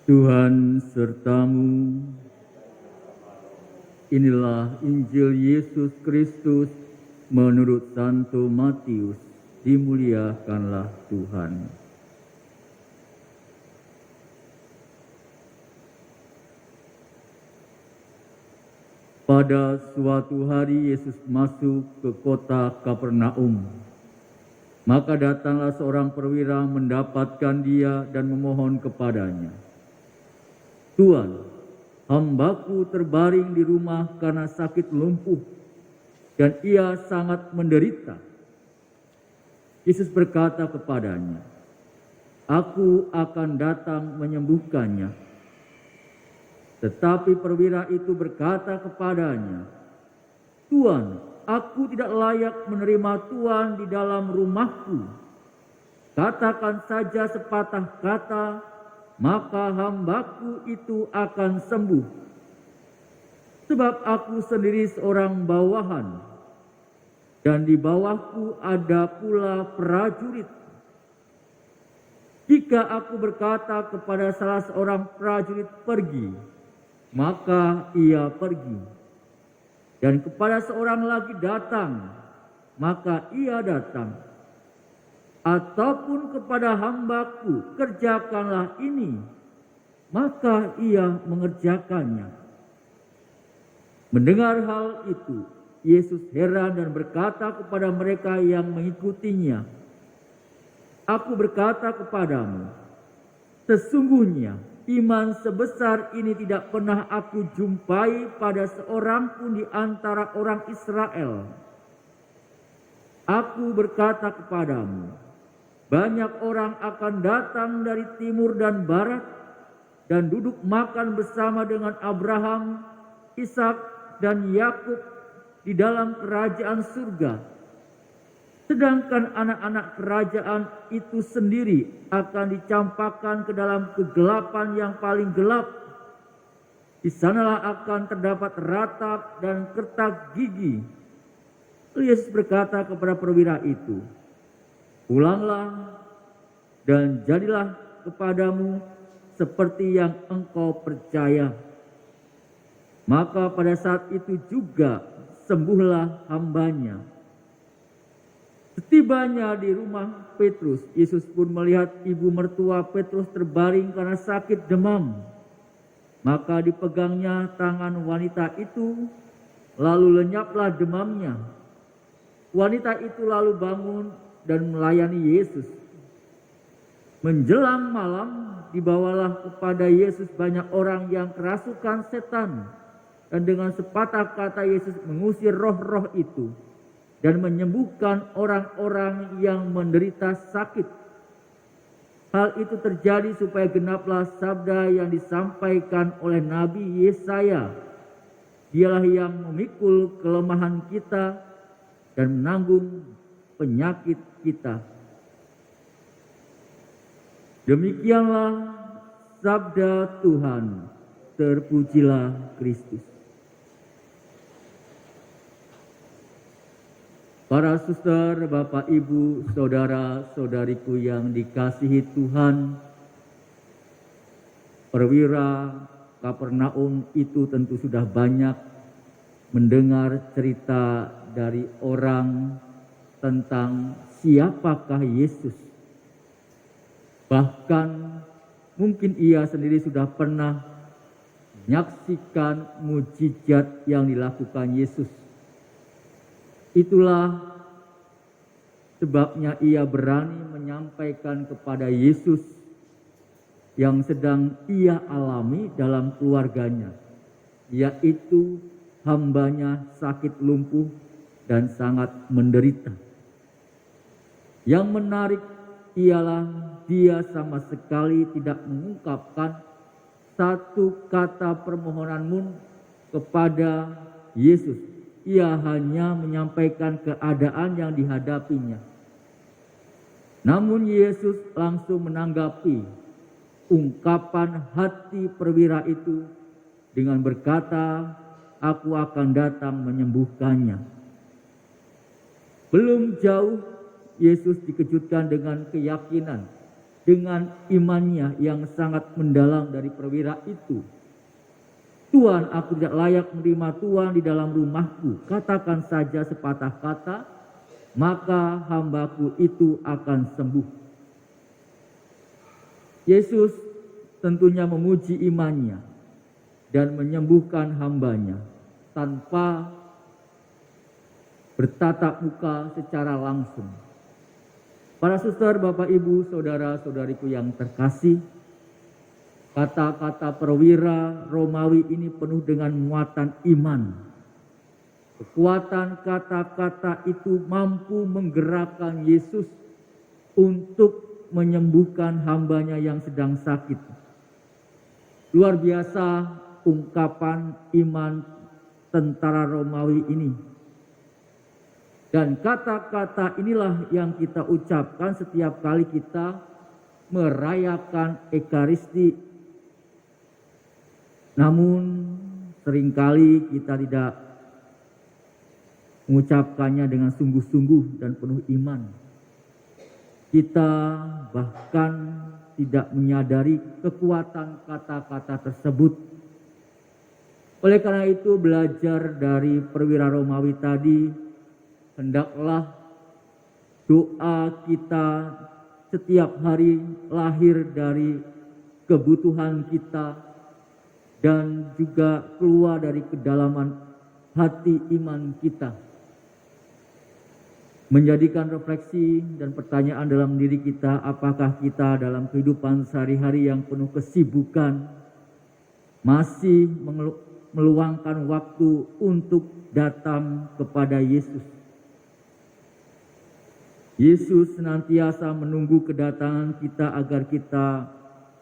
Tuhan sertamu. Inilah Injil Yesus Kristus menurut Santo Matius. Dimuliakanlah Tuhan. Pada suatu hari Yesus masuk ke kota Kapernaum. Maka datanglah seorang perwira mendapatkan dia dan memohon kepadanya, "Tuan, hambaku terbaring di rumah karena sakit lumpuh, dan ia sangat menderita." Yesus berkata kepadanya, "Aku akan datang menyembuhkannya." Tetapi perwira itu berkata kepadanya, "Tuan, aku tidak layak menerima Tuan di dalam rumahku. Katakan saja sepatah kata, maka hambaku itu akan sembuh. Sebab aku sendiri seorang bawahan, dan di bawahku ada pula prajurit. Jika aku berkata kepada salah seorang prajurit pergi, maka ia pergi. Dan kepada seorang lagi datang, maka ia datang. Ataupun kepada hambaku, kerjakanlah ini, maka ia mengerjakannya." Mendengar hal itu, Yesus heran dan berkata kepada mereka yang mengikutinya, "Aku berkata kepadamu, sesungguhnya iman sebesar ini tidak pernah aku jumpai pada seorang pun di antara orang Israel. Aku berkata kepadamu, banyak orang akan datang dari timur dan barat dan duduk makan bersama dengan Abraham, Ishak, dan Yakub di dalam kerajaan surga. Sedangkan anak-anak kerajaan itu sendiri akan dicampakkan ke dalam kegelapan yang paling gelap. Di sanalah akan terdapat ratap dan kertak gigi." Yesus berkata kepada perwira itu, "Pulanglah dan jadilah kepadamu seperti yang engkau percaya." Maka pada saat itu juga sembuhlah hambanya. Setibanya di rumah Petrus, Yesus pun melihat ibu mertua Petrus terbaring karena sakit demam. Maka dipegangnya tangan wanita itu, lalu lenyaplah demamnya. Wanita itu lalu bangun dan melayani Yesus. Menjelang malam, dibawalah kepada Yesus banyak orang yang kerasukan setan. Dan dengan sepatah kata Yesus mengusir roh-roh itu dan menyembuhkan orang-orang yang menderita sakit. Hal itu terjadi supaya genaplah sabda yang disampaikan oleh Nabi Yesaya. Dialah yang memikul kelemahan kita dan menanggung penyakit kita. Demikianlah sabda Tuhan. Terpujilah Kristus. Para suster, Bapak, Ibu, saudara-saudariku yang dikasihi Tuhan, perwira Kapernaum itu tentu sudah banyak mendengar cerita dari orang tentang siapakah Yesus. Bahkan mungkin ia sendiri sudah pernah menyaksikan mujizat yang dilakukan Yesus. Itulah sebabnya ia berani menyampaikan kepada Yesus yang sedang ia alami dalam keluarganya, yaitu hambanya sakit lumpuh dan sangat menderita. Yang menarik ialah dia sama sekali tidak mengungkapkan satu kata permohonan pun kepada Yesus. Ia hanya menyampaikan keadaan yang dihadapinya. Namun Yesus langsung menanggapi ungkapan hati perwira itu dengan berkata, "Aku akan datang menyembuhkannya." Belum jauh Yesus dikejutkan dengan keyakinan dengan imannya yang sangat mendalam dari perwira itu. Tuan, aku tidak layak menerima Tuan di dalam rumahku. Katakan saja sepatah kata, maka hambaku itu akan sembuh. Yesus tentunya memuji imannya dan menyembuhkan hambanya tanpa bertatap muka secara langsung. Para suster, Bapak, Ibu, saudara-saudariku yang terkasih, kata-kata perwira Romawi ini penuh dengan muatan iman. Kekuatan kata-kata itu mampu menggerakkan Yesus untuk menyembuhkan hambanya yang sedang sakit. Luar biasa ungkapan iman tentara Romawi ini. Dan kata-kata inilah yang kita ucapkan setiap kali kita merayakan Ekaristi. Namun seringkali kita tidak mengucapkannya dengan sungguh-sungguh dan penuh iman. Kita bahkan tidak menyadari kekuatan kata-kata tersebut. Oleh karena itu, belajar dari perwira Romawi tadi, hendaklah doa kita setiap hari lahir dari kebutuhan kita dan juga keluar dari kedalaman hati iman kita. Menjadikan refleksi dan pertanyaan dalam diri kita, apakah kita dalam kehidupan sehari-hari yang penuh kesibukan masih meluangkan waktu untuk datang kepada Yesus. Yesus senantiasa menunggu kedatangan kita agar kita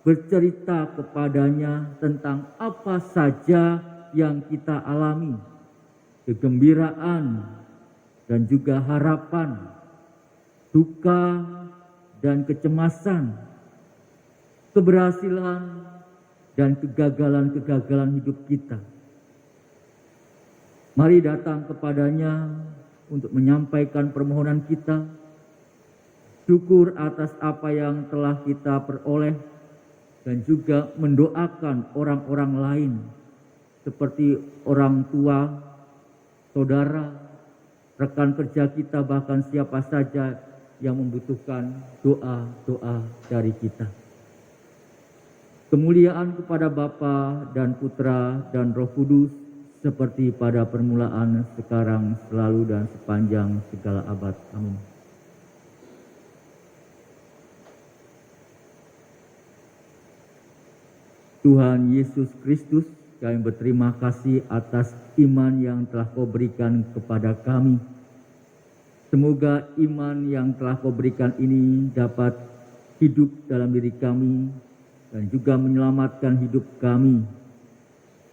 bercerita kepadanya tentang apa saja yang kita alami, kegembiraan dan juga harapan, duka dan kecemasan, keberhasilan dan kegagalan-kegagalan hidup kita. Mari datang kepadanya untuk menyampaikan permohonan kita, syukur atas apa yang telah kita peroleh, dan juga mendoakan orang-orang lain seperti orang tua, saudara, rekan kerja kita, bahkan siapa saja yang membutuhkan doa-doa dari kita. Kemuliaan kepada Bapa dan Putra dan Roh Kudus seperti pada permulaan, sekarang, selalu, dan sepanjang segala abad. Amin. Tuhan Yesus Kristus, kami berterima kasih atas iman yang telah Kau berikan kepada kami. Semoga iman yang telah Kau berikan ini dapat hidup dalam diri kami dan juga menyelamatkan hidup kami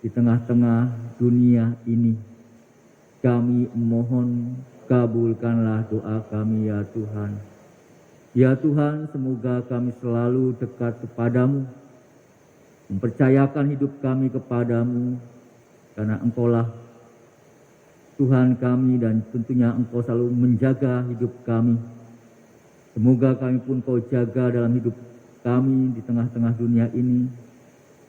di tengah-tengah dunia ini. Kami mohon, kabulkanlah doa kami ya Tuhan. Ya Tuhan, semoga kami selalu dekat kepadamu, mempercayakan hidup kami kepadamu, karena Engkaulah Tuhan kami dan tentunya Engkau selalu menjaga hidup kami. Semoga kami pun Kau jaga dalam hidup kami di tengah-tengah dunia ini.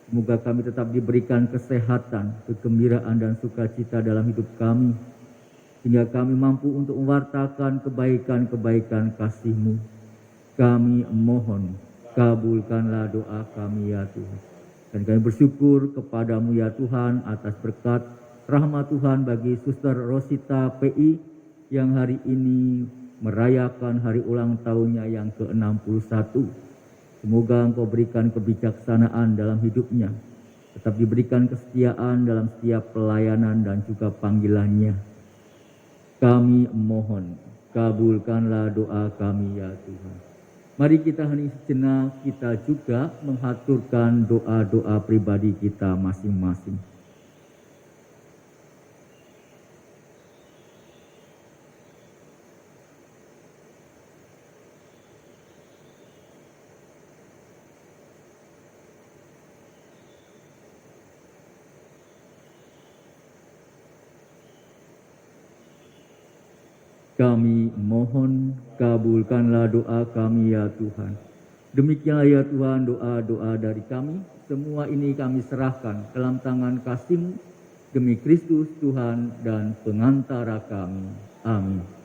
Semoga kami tetap diberikan kesehatan, kegembiraan dan sukacita dalam hidup kami, sehingga kami mampu untuk mewartakan kebaikan-kebaikan kasih-Mu. Kami mohon, kabulkanlah doa kami ya Tuhan. Dan kami bersyukur kepadamu ya Tuhan atas berkat rahmat Tuhan bagi Suster Rosita PI yang hari ini merayakan hari ulang tahunnya yang ke-61. Semoga Engkau berikan kebijaksanaan dalam hidupnya, tetap diberikan kesetiaan dalam setiap pelayanan dan juga panggilannya. Kami mohon, kabulkanlah doa kami ya Tuhan. Mari kita hening sejenak, kita juga mengaturkan doa-doa pribadi kita masing-masing. Kami mohon, kabulkanlah doa kami ya Tuhan. Demikianlah ya Tuhan doa-doa dari kami. Semua ini kami serahkan ke dalam tangan kasih-Mu demi Kristus Tuhan dan pengantara kami. Amin.